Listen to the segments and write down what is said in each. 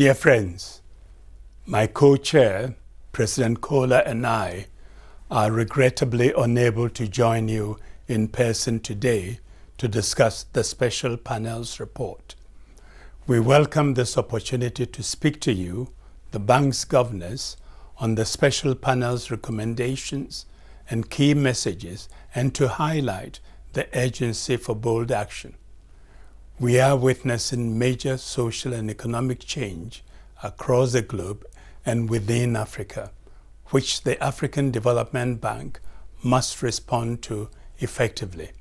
Dear friends, my co-chair, President Kohler, and I are regrettably unable to join you in person today to discuss the special panel's report. We welcome this opportunity to speak to you, the bank's governors, on the special panel's recommendations and key messages, and to highlight the urgency for bold action. We are witnessing major social and economic change across the globe and within Africa, which the African Development Bank must respond to effectively.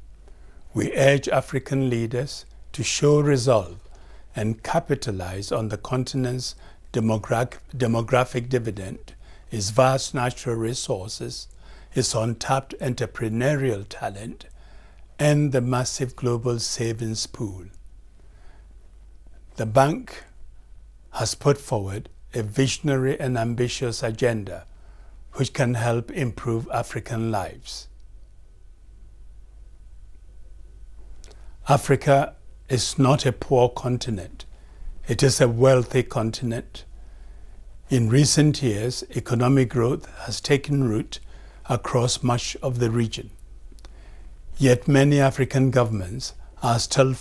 We urge African leaders to show resolve and capitalize on the continent's demographic dividend, its vast natural resources, its untapped entrepreneurial talent, and the massive global savings pool. The bank has put forward a visionary and ambitious agenda which can help improve African lives. Africa is not a poor continent. It is a wealthy continent. In recent years, economic growth has taken root across much of the region. Yet many African governments are still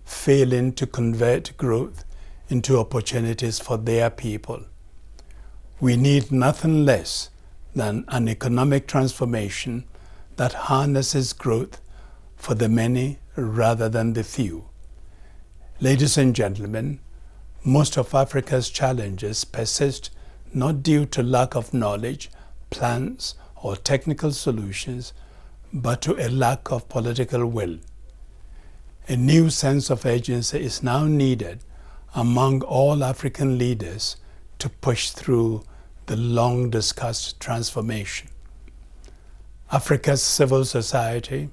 failing to convert growth into opportunities for their people. We need nothing less than an economic transformation that harnesses growth for the many rather than the few. Ladies and gentlemen, most of Africa's challenges persist not due to lack of knowledge, plans, or technical solutions, but to a lack of political will. A new sense of urgency is now needed among all African leaders to push through the long-discussed transformation. Africa's civil society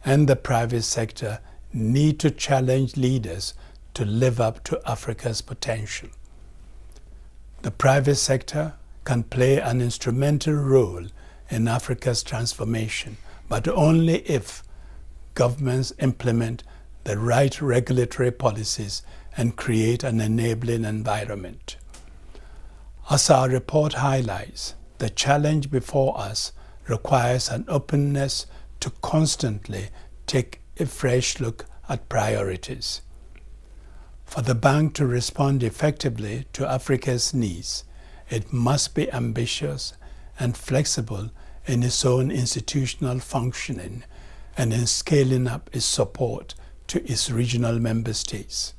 and the private sector need to challenge leaders to live up to Africa's potential. The private sector can play an instrumental role in Africa's transformation, but only if governments implement the right regulatory policies and create an enabling environment. As our report highlights, the challenge before us requires an openness to constantly take a fresh look at priorities. For the bank to respond effectively to Africa's needs, it must be ambitious and flexible in its own institutional functioning and in scaling up its support to its regional member states.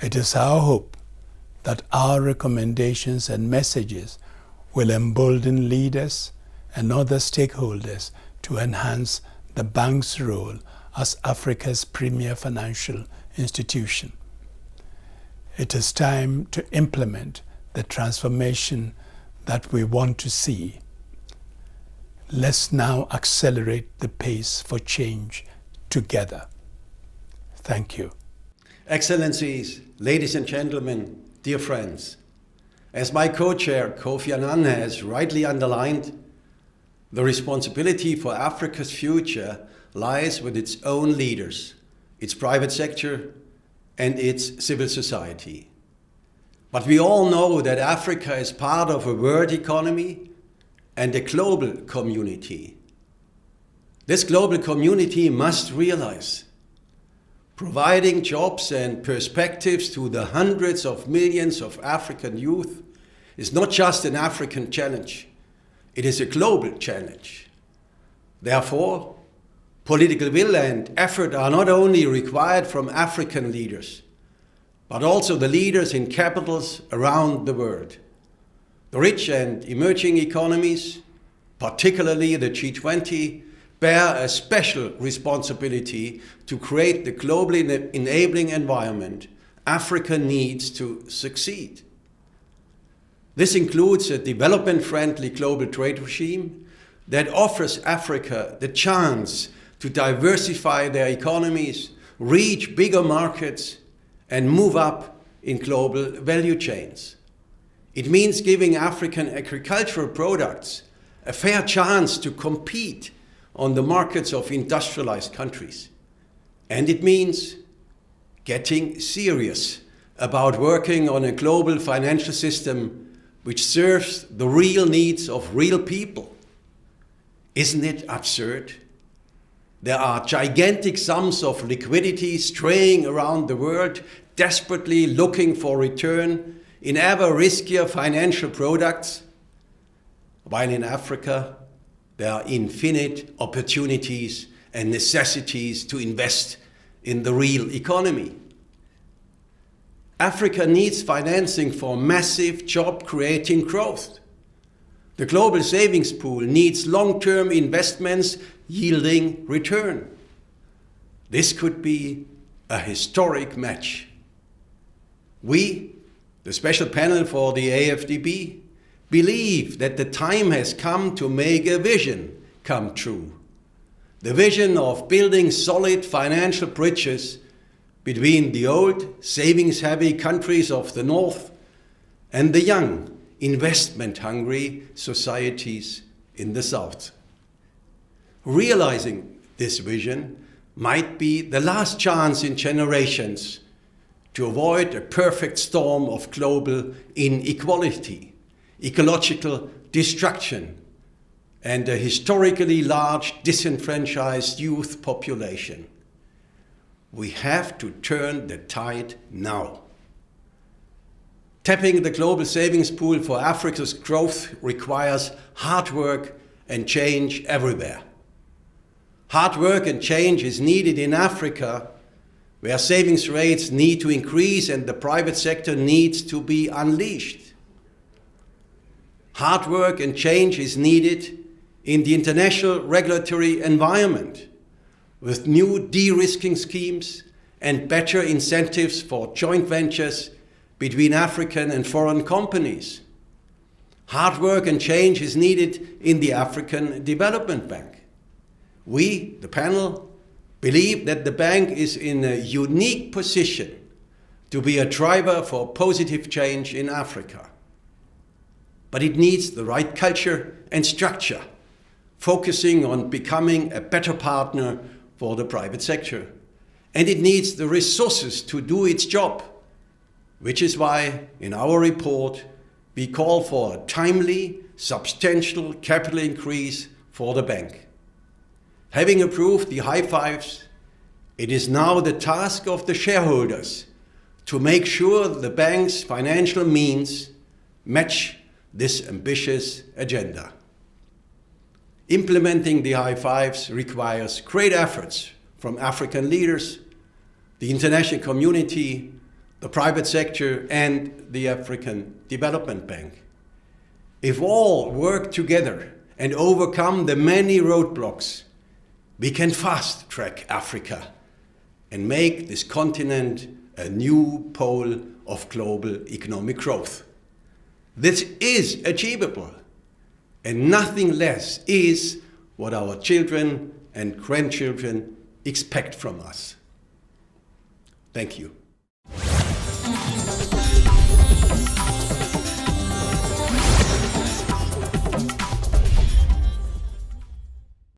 It is our hope that our recommendations and messages will embolden leaders and other stakeholders to enhance the bank's role as Africa's premier financial institution. It is time to implement the transformation that we want to see. Let's now accelerate the pace for change together. Thank you. Excellencies, ladies and gentlemen, dear friends, as my co-chair Kofi Annan has rightly underlined, the responsibility for Africa's future lies with its own leaders, its private sector, and its civil society. But we all know that Africa is part of a world economy and a global community. This global community must realize providing jobs and perspectives to the hundreds of millions of African youth is not just an African challenge, it is a global challenge. Therefore, political will and effort are not only required from African leaders, but also the leaders in capitals around the world. The rich and emerging economies, particularly the G20, bear a special responsibility to create the globally enabling environment Africa needs to succeed. This includes a development-friendly global trade regime that offers Africa the chance to diversify their economies, reach bigger markets, and move up in global value chains. It means giving African agricultural products a fair chance to compete on the markets of industrialized countries. And it means getting serious about working on a global financial system which serves the real needs of real people. Isn't it absurd? There are gigantic sums of liquidity straying around the world, desperately looking for return in ever riskier financial products, while in Africa there are infinite opportunities and necessities to invest in the real economy. Africa needs financing for massive job-creating growth. The global savings pool needs long-term investments yielding return. This could be a historic match. We, the special panel for the AFDB, believe that the time has come to make a vision come true. The vision of building solid financial bridges between the old, savings-heavy countries of the North and the young, investment-hungry societies in the South. Realizing this vision might be the last chance in generations to avoid a perfect storm of global inequality, ecological destruction, and a historically large disenfranchised youth population. We have to turn the tide now. Tapping the global savings pool for Africa's growth requires hard work and change everywhere. Hard work and change is needed in Africa, where savings rates need to increase and the private sector needs to be unleashed. Hard work and change is needed in the international regulatory environment, with new de-risking schemes and better incentives for joint ventures between African and foreign companies. Hard work and change is needed in the African Development Bank. We, the panel, believe that the bank is in a unique position to be a driver for positive change in Africa. But it needs the right culture and structure, focusing on becoming a better partner for the private sector. And it needs the resources to do its job, which is why in our report we call for a timely, substantial capital increase for the bank. Having approved the high fives, it is now the task of the shareholders to make sure the bank's financial means match this ambitious agenda. Implementing the high fives requires great efforts from African leaders, the international community, the private sector, and the African Development Bank. If all work together and overcome the many roadblocks, we can fast-track Africa and make this continent a new pole of global economic growth. This is achievable, and nothing less is what our children and grandchildren expect from us. Thank you.